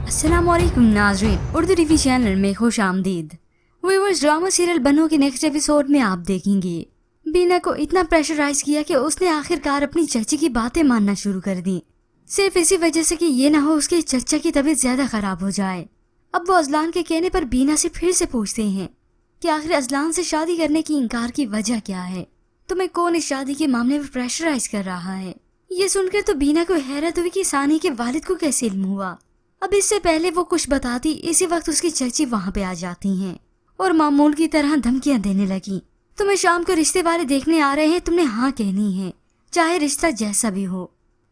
अस्सलाम वालेकुम नाज़रीन, उर्दू टीवी चैनल में खुश आमदीद। व्यूअर्स, ड्रामा सीरियल बनो के नेक्स्ट एपिसोड में आप देखेंगे बीना को इतना प्रेशराइज किया कि उसने आखिरकार अपनी चाची की बातें मानना शुरू कर दी, सिर्फ इसी वजह से कि ये ना हो उसके चचा की तबीयत ज्यादा खराब हो जाए। अब वो अजलान के कहने पर बीना से फिर से पूछते हैं कि आखिर अजलान से शादी करने की इनकार की वजह क्या है, तुम्हें कौन इस शादी के मामले में प्रेशराइज कर रहा है। ये सुनकर तो बीना को हैरत हुई कि सानी के वालिद को कैसे इल्म हुआ। अब इससे पहले वो कुछ बताती, इसी वक्त उसकी चाची वहाँ पे आ जाती हैं और मामूल की तरह धमकियां देने लगी। तुम्हें शाम को रिश्ते वाले देखने आ रहे हैं, तुमने हाँ कहनी है चाहे रिश्ता जैसा भी हो,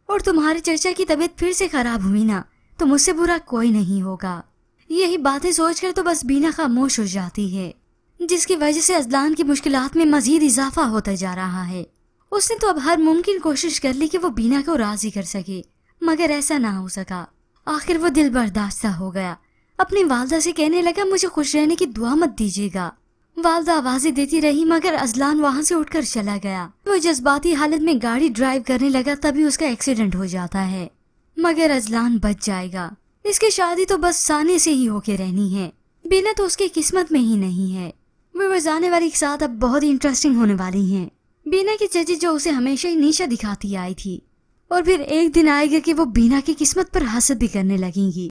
और तुम्हारे चचा की तबीयत फिर से खराब हुई ना तो मुझसे बुरा कोई नहीं होगा। यही बातें सोचकर तो बस बीना खामोश हो जाती है, जिसकी वजह से अजलान की मुश्किलात में मजीद इजाफा होता जा रहा है। उसने तो अब हर मुमकिन कोशिश कर ली कि वो बीना को राजी कर सके, मगर ऐसा ना हो सका। आखिर वो दिल बर्दाश्ता हो गया, अपनी वालदा से कहने लगा मुझे खुश रहने की दुआ मत दीजिएगा। वालदा आवाजें देती रही मगर अजलान वहाँ से उठकर चला गया। वो जज्बाती हालत में गाड़ी ड्राइव करने लगा, तभी उसका एक्सीडेंट हो जाता है, मगर अजलान बच जाएगा। इसकी शादी तो बस सानी से ही होके रहनी है, बिना तो उसकी किस्मत में ही नहीं है। वो जाने वाली के साथ अब बहुत ही इंटरेस्टिंग होने वाली है। बीना की चाची जो उसे हमेशा ही नीचा दिखाती आई थी, और फिर एक दिन आएगा कि वो बीना की किस्मत पर हसद भी करने लगेंगी।